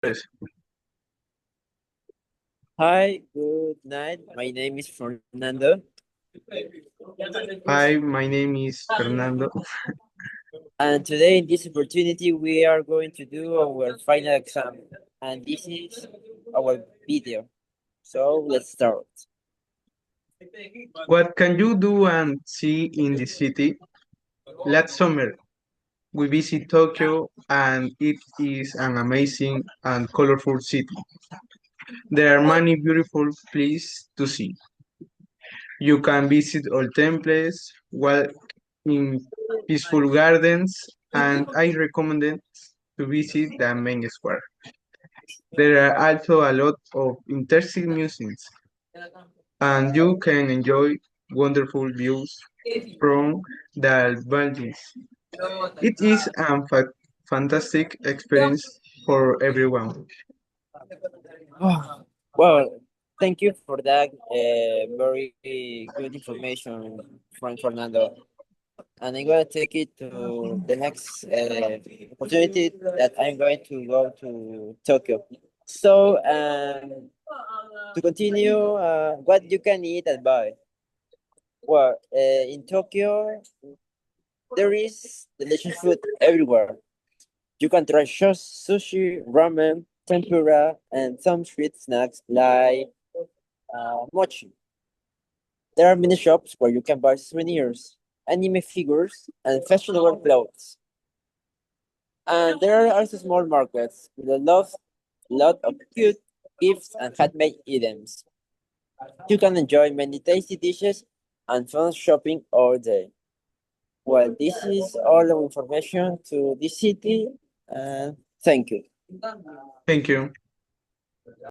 Yes. Hi, good night. My name is Fernando, Hi, my name is Fernando. and today in this opportunity we are going to do our final exam, and this is our video. So let's start. What can you do and see in the city? Last summer, we visit Tokyo and it is an amazing and colorful city. There are many beautiful places to see. You can visit old temples, walk in peaceful gardens, and I recommend to visit the main square. There are also a lot of interesting museums, and you can enjoy wonderful views from the buildings. It is a fantastic experience for everyone. Oh, well, thank you for that very good information from Fernando. And I'm going to take it to the next opportunity that I'm going to go to Tokyo. So, to continue, what you can eat and buy? Well, in Tokyo, there is delicious food everywhere. You can try sushi, ramen, tempura, and some street snacks like mochi. There are many shops where you can buy souvenirs, anime figures, and fashionable clothes. And there are also small markets with lot of cute gifts and handmade items. You can enjoy many tasty dishes and fun shopping all day. Well, this is all the information to this city, and thank you. Thank you.